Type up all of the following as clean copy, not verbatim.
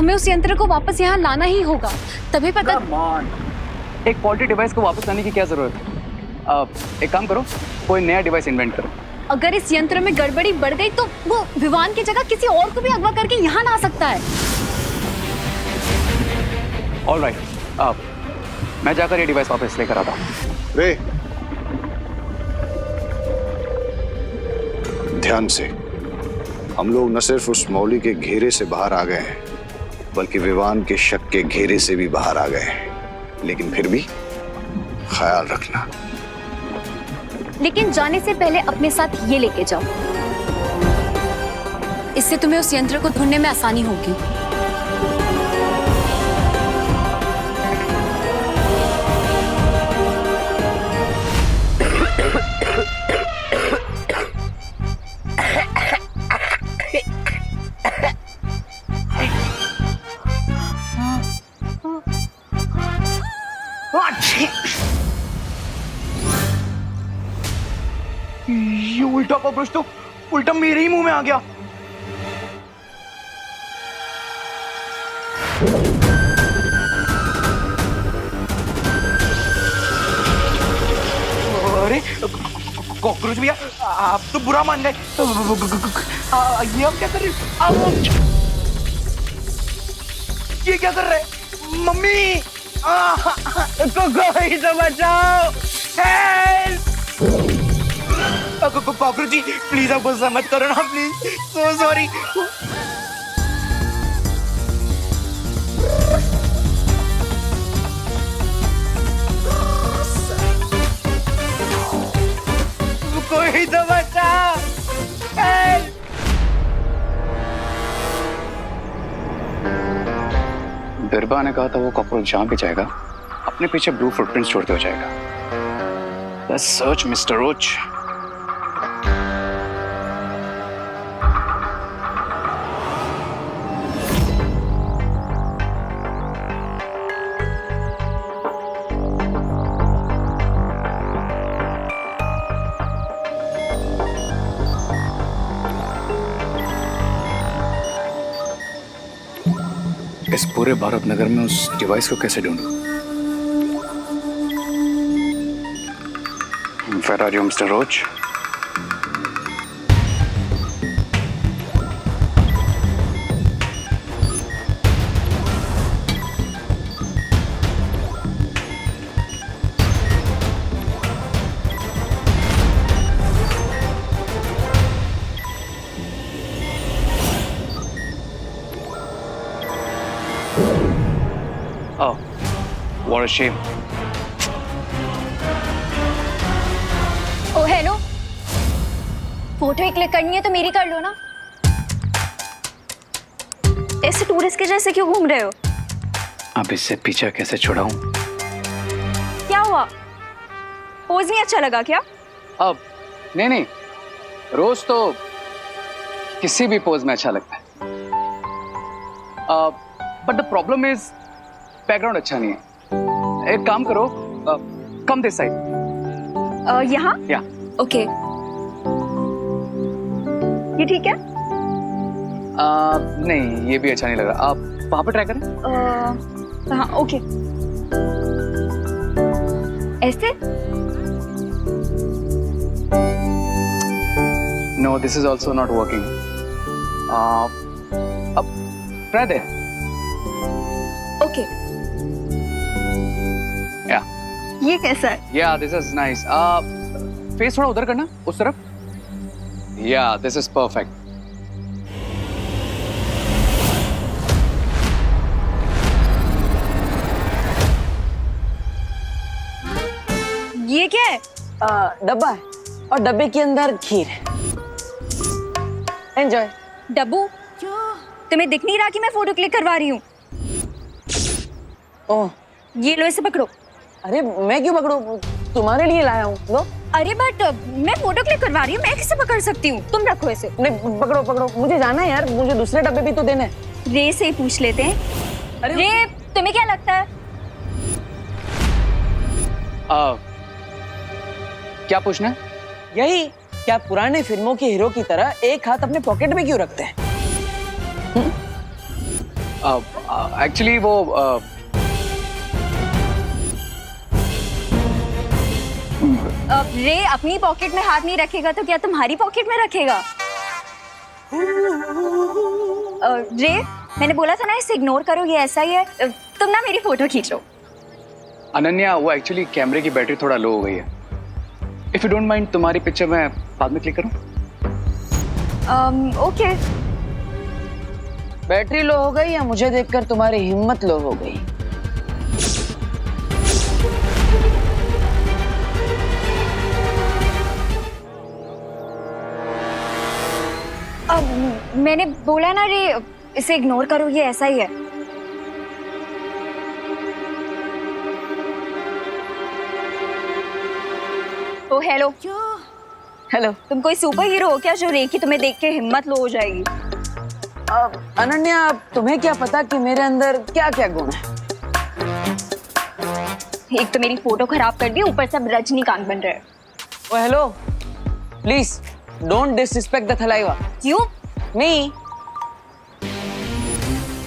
हमें उस यंत्र को वापस यहाँ लाना ही होगा, तभी पता। एक फॉल्टी डिवाइस को वापस लाने की क्या जरूरत है? एक काम करो, कोई नया डिवाइस इन्वेंट करो। अगर इस यंत्र में गड़बड़ी बढ़ गई तो वो विवान की जगह किसी और को भी अगवा करके यहाँ ला सकता है। ऑलराइट, मैं जाकर ये डिवाइस वापस लेकर आता हूँ। रे, ध्यान से। हम लोग न सिर्फ उस मौली के घेरे से बाहर आ गए हैं, बल्कि विवान के शक के घेरे से भी बाहर आ गए हैं। लेकिन फिर भी ख्याल रखना। लेकिन जाने से पहले अपने साथ ये लेके जाओ, इससे तुम्हें उस यंत्र को ढूंढने में आसानी होगी। ये उल्टा कॉकरोच तो उल्टा मेरे ही मुंह में आ गया। अरे कॉकरोच भैया, आप तो बुरा मान गए। ये आप क्या कर रहे हो? ये क्या कर रहे हैं? मम्मी, कोई तो बचाओ। हेल्प! कॉकरोच जी, प्लीज आप गुस्सा मत करो ना, प्लीज। So sorry. कोई तो बचाओ। हेल्प! बिरबा ने कहा था वो कॉकरोच जहां भी जाएगा अपने पीछे ब्लू फुटप्रिंट्स छोड़ते हो जाएगा। Let's search mister Roach. इस पूरे भारत नगर में उस डिवाइस को कैसे ढूंढूं? Where are you, Mr. Roach? Oh, what a shame. Oh hello, photo ही क्लिक करनी है तो मेरी कर लो ना। ऐसे टूरिस्ट के जैसे क्यों घूम रहे हो? अब इससे पीछा कैसे छुड़ाऊं? क्या हुआ? पोज नहीं अच्छा लगा क्या? अब नहीं, रोज तो किसी भी पोज में अच्छा लगता है। But the problem is background अच्छा नहीं है। एक काम करो, कम दिस साइड। यहाँ? या ओके, ये ठीक है? नहीं, ये भी अच्छा नहीं लग रहा। आप वहां पर ट्राई करें। हाँ, ओके। ऐसे? No, this is also not working. अब ट्राई दे। ओके। या ये कैसा है? या दिस इज नाइस। फेस थोड़ा उधर करना, उस तरफ। या दिस इज परफेक्ट। ये क्या है? डब्बा है और डब्बे के अंदर खीर है। एंजॉय। डब्बू, तुम्हें दिख नहीं रहा कि मैं फोटो क्लिक करवा रही हूँ? ओह, ये लो, इसे पकड़ो। अरे मैं क्यों पकड़ूं? तुम्हारे लिए लाया हूँ। लो। अरे बट मैं फोटो क्लिक करवा रही हूँ, मैं कैसे पकड़ सकती हूँ? तुम रखो इसे। नहीं, पकड़ो पकड़ो, मुझे जाना है यार, मुझे दूसरे डब्बे भी तो देने हैं। रे से ही पूछ लेते हैं। अरे रे, तुम्हें क्या लगता है? क्या पूछना है? यही, क्या पुराने फिल्मों के हीरो की तरह एक हाथ अपने पॉकेट में क्यों रखते हैं? एक्चुअली वो रे अपनी पॉकेट में हाथ नहीं रखेगा तो क्या तुम्हारी पॉकेट में रखेगा? रे मैंने बोला था ना इसे इग्नोर करो, ये ऐसा ही है। तुम ना मेरी फोटो खींचो। अनन्या, वो एक्चुअली कैमरे की बैटरी थोड़ा लो हो गई है। इफ यू डोंट माइंड तुम्हारी पिक्चर मैं बाद में क्लिक करूं? ओके। बैटरी लो हो गई या मुझे देखकर तुम्हारी हिम्मत लो हो गई? मैंने बोला ना रे इसे इग्नोर करो, ये ऐसा ही है। ओ हेलो। हेलो। तुम कोई सुपर हीरो हो क्या जो रे की तुम्हें देख के हिम्मत लो हो जाएगी? अनन्या, तुम्हें क्या पता कि मेरे अंदर क्या क्या गुण है? एक तो मेरी फोटो खराब कर दी, ऊपर से अब रजनीकांत बन रहे हैं। Oh hello, please don't disrespect the Thalaiva. क्यों? मी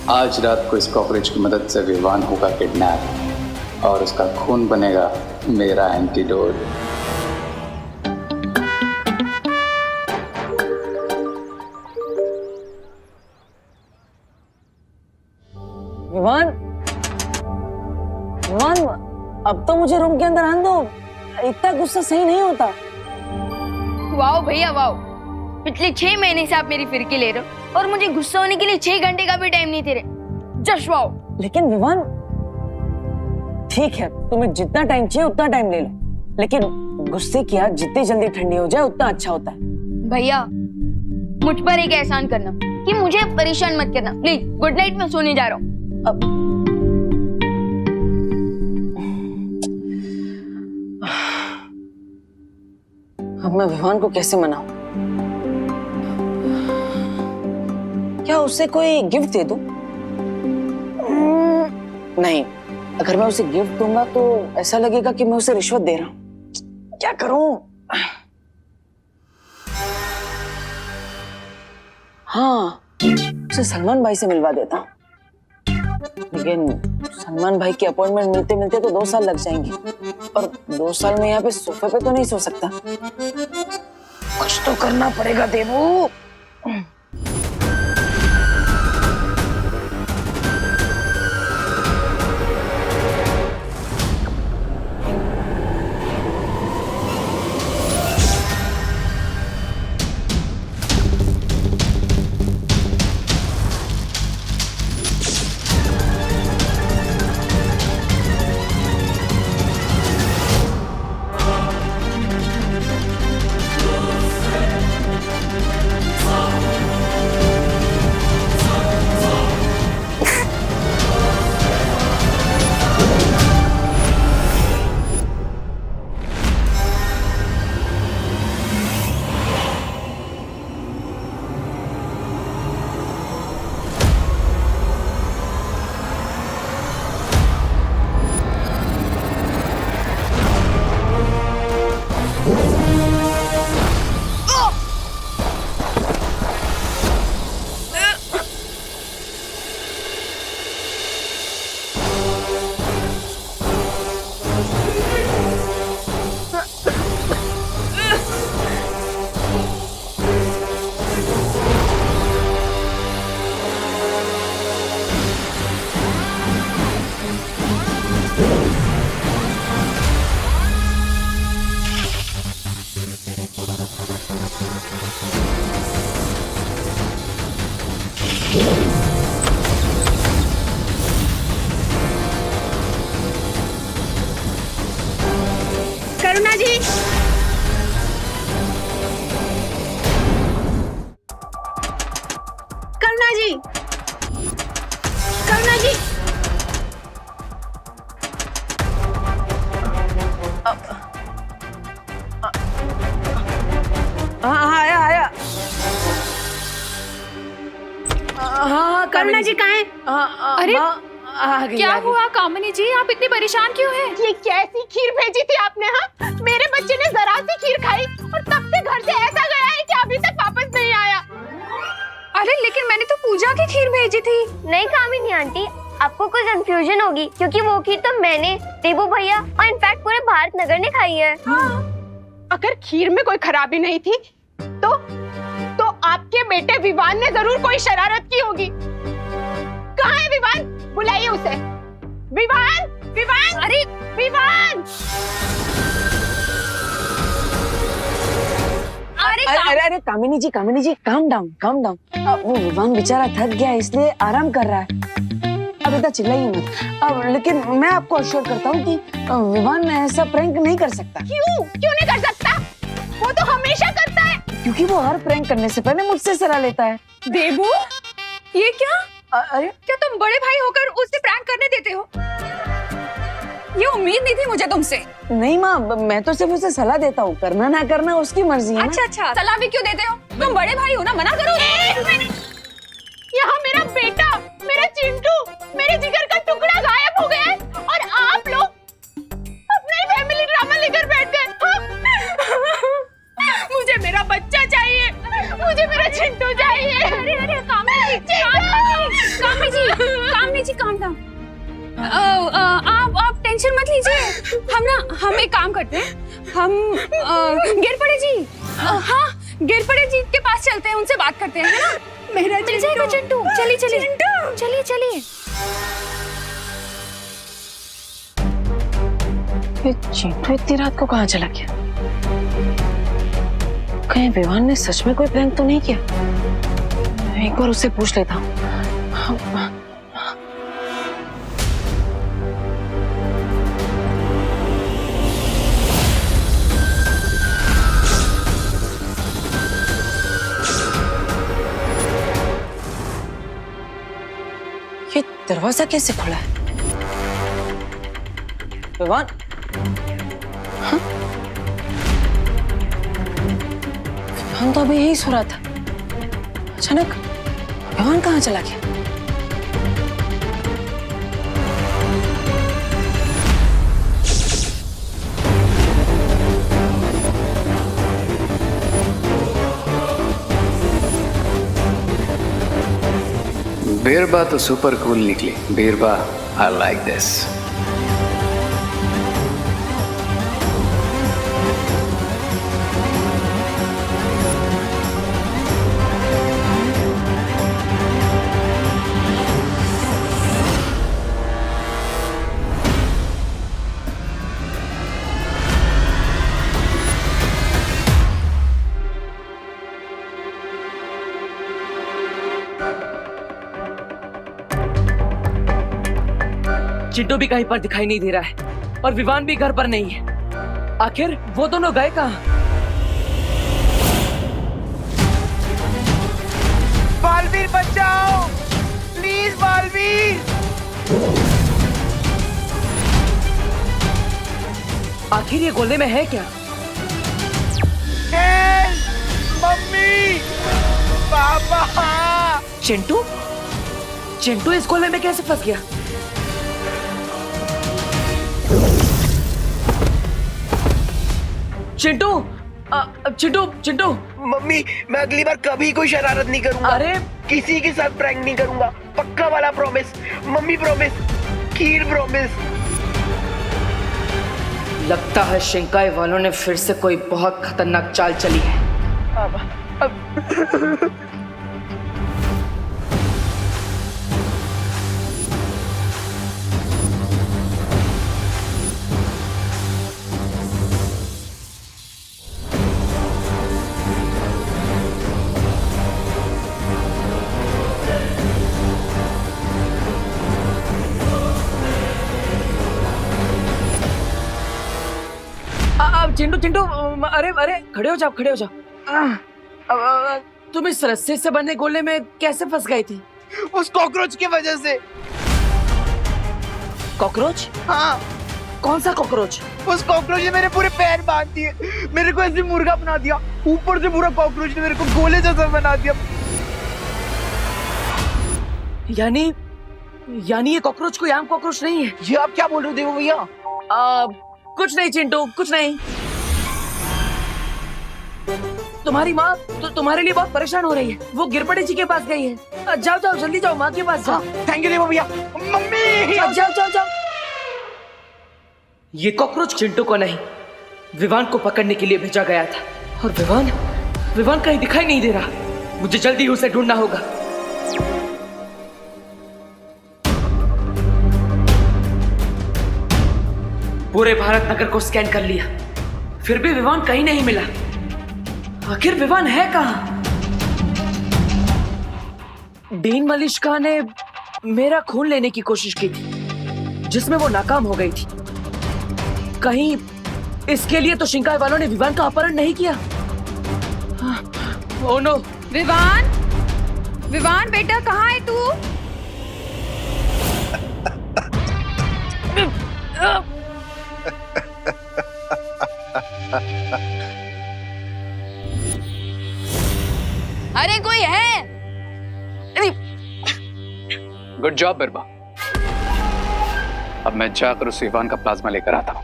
आज रात को इस कॉकरोच की मदद से विवान होगा किडनैप और उसका खून बनेगा मेरा एंटीडोट। विवान, विवान, अब तो मुझे रूम के अंदर आने दो। इतना गुस्सा सही नहीं होता। वाओ भैया वाओ, पिछले 6 महीने से आप मेरी फिरकी ले रहे हो और मुझे गुस्सा होने के लिए 6 घंटे का भी टाइम नहीं दे रहे। Just wow. लेकिन विवान, ठीक है तुम्हें जितना टाइम चाहिए उतना टाइम ले लो, लेकिन गुस्से की आग जितनी जल्दी ठंडी हो जाए उतना अच्छा होता है। भैया मुझ पर एक एहसान करना कि मुझे परेशान मत करना प्लीज। गुड नाइट, मैं सोने जा रहा हूँ। अब मैं विवान को कैसे मनाऊं? क्या उसे कोई गिफ्ट दे दूं? नहीं, अगर मैं उसे गिफ्ट दूंगा तो ऐसा लगेगा कि मैं उसे रिश्वत दे रहा हूं। क्या करूं? हाँ, उसे सलमान भाई से मिलवा देता हूं। लेकिन सलमान भाई की अपॉइंटमेंट मिलते मिलते तो 2 साल लग जाएंगे, और 2 साल में यहाँ पे सोफे पे तो नहीं सो सकता। कुछ तो करना पड़ेगा देवू। करुणा जी, करुणा जी, करुणा जी। हाँ आया आया। हाँ करुणा जी कहाँ हैं? अरे क्या हुआ कामिनी जी, आप इतनी परेशान क्यों हैं? ये कैसी खीर भेजी थी आपने? हाँ, मेरे बच्चे ने जरा सी खीर खाई और तब से घर से ऐसा गया है कि अभी तक वापस नहीं आया। अरे लेकिन मैंने तो पूजा की खीर भेजी थी। नहीं कामिनी आंटी, आपको कोई कंफ्यूजन होगी क्योंकि वो खीर तो मैंने, देवू भैया और इनफैक्ट पूरे भारत नगर ने खाई है। अगर खीर में कोई खराबी नहीं थी तो आपके बेटे विवान ने जरूर कोई शरारत की होगी। कहाँ है विवान? बुलाइए उसे। विवान, विवान, अरे विवान! अरे कामिनी जी काम डाउन काम डाउन। वो विवान बेचारा थक गया इसलिए आराम कर रहा है। अब इतना चिल्लाइए मत। अब लेकिन मैं आपको अश्योर करता हूँ कि विवान ऐसा प्रैंक नहीं कर सकता। क्यों नहीं कर सकता? वो तो हमेशा करता है। क्योंकि वो हर प्रैंक करने से पहले मुझसे सलाह लेता है। देबू, ये क्या? अरे क्या तुम बड़े भाई होकर उसे प्रैंक करने देते हो? ये उम्मीद नहीं थी मुझे तुमसे। नहीं माँ, मैं तो सिर्फ उसे सलाह देता हूँ, करना ना करना उसकी मर्जी है। अच्छा, सलाह भी क्यों देते हो? तुम बड़े भाई हो ना, मना करो। यहाँ मेरा बेटा, मेरा चिंटू, मेरे जिगर का टुकड़ा गायब हो गया है और आप लोग अपना ही फैमिली ड्रामा लेकर बैठ गए। मुझे मेरा बच्चा चाहिए, मुझे मेरा चिंटू चाहिए। अरे कामनी जी काम डाउन। आप टेंशन मत लीजिए। हम एक काम करते हैं, हम गिरपड़े जी, हाँ गिरपड़े जी के पास चलते हैं, उनसे बात करते हैं, है ना? मेरा मिल जाएगा चिंटू। चलिए। ये चिंटू इतनी रात को कहाँ चला गया? कहीं विवान ने सच में कोई प्रैंक तो नहीं किया? एक बार उससे पूछ लेता हूँ। ये दरवाजा कैसे खुला है? विवान, हाँ? विवान तो अभी यही सो रहा था। अचानक विवान कहाँ चला गया? बीरबा तो सुपर कूल निकली। बीरबा, आई लाइक दिस। चिंटू भी कहीं पर दिखाई नहीं दे रहा है और विवान भी घर पर नहीं है। आखिर वो दोनों गए कहाँ? बालवीर बचाओ, प्लीज बालवीर। आखिर ये गोले में है क्या? हेल्प, मम्मी, पापा। चिंटू इस गोले में कैसे फंस गया? चिंटू। मम्मी, मैं अगली बार कभी कोई शरारत नहीं करूंगा। अरे किसी के साथ प्रैंक नहीं करूंगा, पक्का वाला प्रॉमिस। मम्मी प्रॉमिस, खीर प्रॉमिस। लगता है शिंकाई वालों ने फिर से कोई बहुत खतरनाक चाल चली है। चिंटू, अरे खड़े हो जाओ। तुम इस रस्से से बने गोले में कैसे फंस गई थी? उस कॉकरोच की वजह से। कॉकरोच? हाँ, कौन सा कॉकरोच? उस कॉकरोच ने मेरे पूरे पैर बांध दिए, मेरे को ऐसे मुर्गा बना दिया, ऊपर से पूरा कॉकरोच ने मेरे को गोले जैसा बना दिया। यानी ये कॉकरोच कोई आम कॉकरोच नहीं है। ये आप क्या बोल रहे हो देवो भैया? कुछ नहीं चिंटू, कुछ नहीं। तुम्हारी माँ तो तुम्हारे लिए बहुत परेशान हो रही है। वो गिरपड़े जी के पास गई है। जाओ जाओ जल्दी जाओ, माँ के पास जाओ। थैंक यू देवो भैया। मम्मी जाओ जाओ जाओ जाओ। ये कॉकरोच चिंटू को नहीं, विवान को पकड़ने के लिए भेजा गया था। और विवान कहीं दिखाई नहीं दे रहा। मुझे जल्दी उसे ढूंढना होगा। पूरे भारत नगर को स्कैन कर लिया, फिर भी विवान कहीं नहीं मिला। आखिर विवान है कहां? डीन मलिश्का ने मेरा खून लेने की कोशिश की थी, जिसमें वो नाकाम हो गई थी। कहीं इसके लिए तो शिंकाई वालों ने विवान का अपहरण नहीं किया? Oh no. विवान बेटा कहाँ है तू? अरे कोई है? Good job Birba. अब मैं जाकर उस विवान का प्लाज्मा लेकर आता हूं।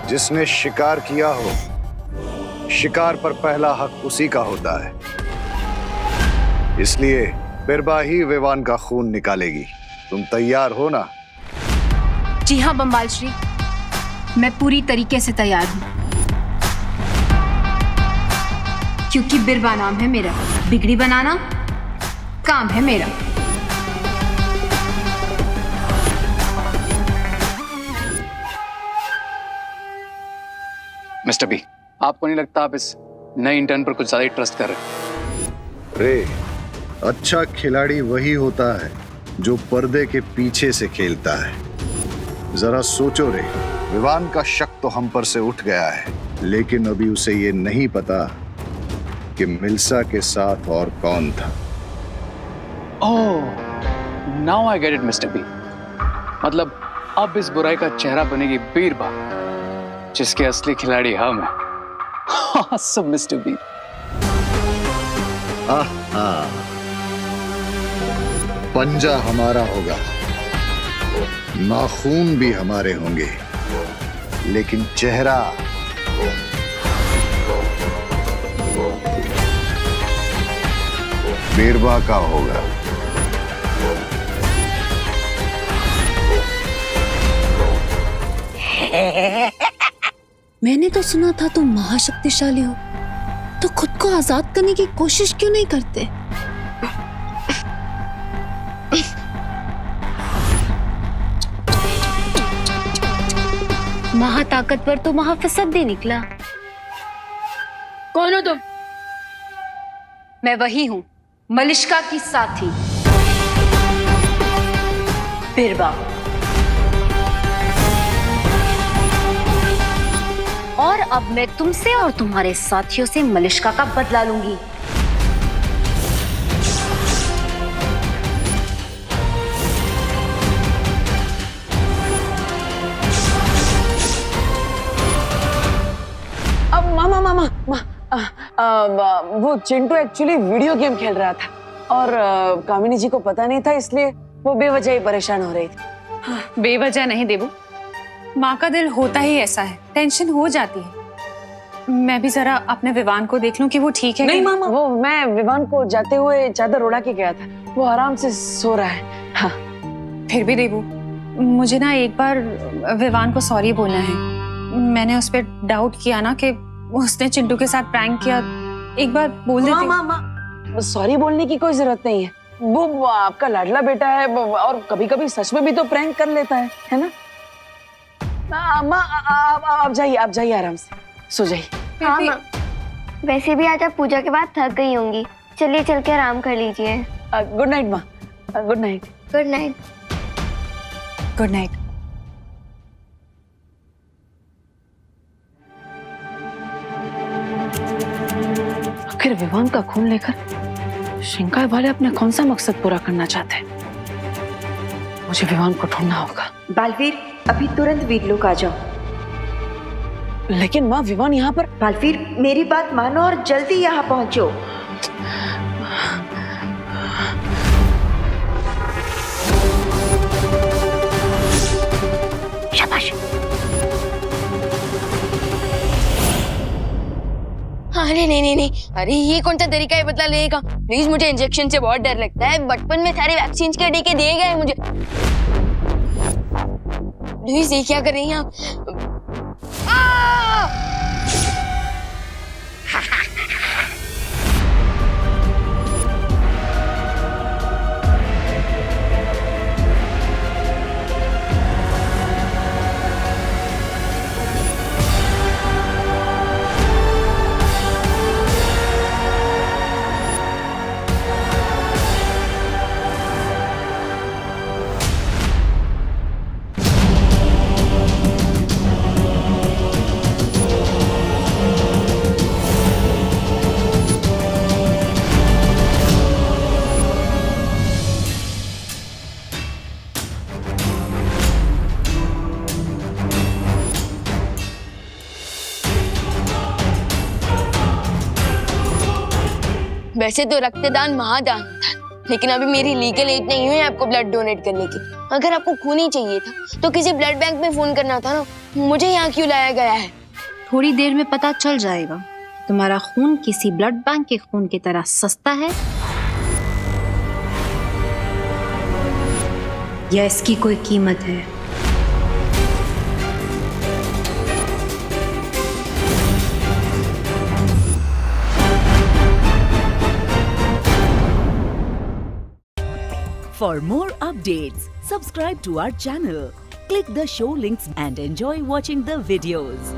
जिसने शिकार किया हो, शिकार पर पहला हक उसी का होता है। इसलिए बिरबा ही विवान का खून निकालेगी। तुम तैयार हो ना? जी हाँ बम्बाल श्री, मैं पूरी तरीके से तैयार हूँ। क्योंकि बिरबा नाम है मेरा, बिगड़ी बनाना काम है मेरा। मिस्टर बी, आपको नहीं लगता आप इस नए इंटर्न पर कुछ ज्यादा ही ट्रस्ट कर रहे हैं? रे, अच्छा खिलाड़ी वही होता है जो पर्दे के पीछे से खेलता है। जरा सोचो रे, विवान का शक तो हम पर से उठ गया है, लेकिन अभी उसे ये नहीं पता कि मिल्सा के साथ और कौन था। Oh, now I get it mister B. मतलब अब इस बुराई का चेहरा बनेगी बीरबा, जिसके असली खिलाड़ी हम हैं। Awesome, mister B. पंजा हमारा होगा, नाखून भी हमारे होंगे, लेकिन चेहरा बीरबा का होगा। मैंने तो सुना था तुम महाशक्तिशाली हो, तो खुद को आजाद करने की कोशिश क्यों नहीं करते? महाताकतवर तो महाफसद निकला। कौन हो तुम? मैं वही हूँ, मलिश्का की साथी बिरबा। और अब मैं तुमसे और तुम्हारे साथियों से मलिश्का का बदला लूंगी। अब मामा वो चिंटू एक्चुअली वीडियो गेम खेल रहा था और कामिनी जी को पता नहीं था, इसलिए वो बेवजह ही परेशान हो रही थी। बेवजह नहीं देवू, माँ का दिल होता ही ऐसा है, टेंशन हो जाती है। मैं भी जरा अपने विवान को देख लूं कि वो ठीक है। नहीं मामा, वो मैं विवान को जाते हुए चादर उड़ा के गया था, वो आराम से सो रहा है। हाँ। फिर भी देवू, मुझे ना एक बार विवान को सॉरी बोलना है। मैंने उस पर डाउट किया ना कि उसने चिंटू के साथ प्रैंक किया। एक बार बोल देती। मामा, सॉरी बोलने की कोई जरूरत नहीं है। वो आपका लाडला बेटा है और कभी कभी सच में भी तो प्रैंक कर लेता है ना? आप जाइए आराम से सो जाइए। हाँ माँ, वैसे भी आज आप पूजा के बाद थक गई होंगी, चलिए चल के आराम कर लीजिए। गुड नाइट माँ। Good night. Good night. Good night. आखिर विवान का खून लेकर शिंकाई वाले अपने कौन सा मकसद पूरा करना चाहते हैं? मुझे विवान को ढूंढना होगा। बालवीर, अभी तुरंत वीरलोक आ जाओ। लेकिन माँ, विवान यहाँ पर। बालवीर, मेरी बात मानो और जल्दी यहाँ पहुंचो। शाबाश। अरे नहीं नहीं नहीं, अरे ये कौन सा तरीका है बदला लेने का? प्लीज, मुझे इंजेक्शन से बहुत डर लगता है। बचपन में सारे वैक्सीन के टीके दिए गए हैं मुझे। प्लीज, ये क्या कर रही हैं आप? वैसे तो रक्तदान महादान था, लेकिन अभी मेरी लीगल एज नहीं हुई आपको ब्लड डोनेट करने की। अगर आपको खून ही चाहिए था तो किसी ब्लड बैंक में फोन करना था ना। मुझे यहाँ क्यों लाया गया है? थोड़ी देर में पता चल जाएगा तुम्हारा खून किसी ब्लड बैंक के खून की तरह सस्ता है या इसकी कोई कीमत है। For more updates, subscribe to our channel, click the show links and enjoy watching the videos.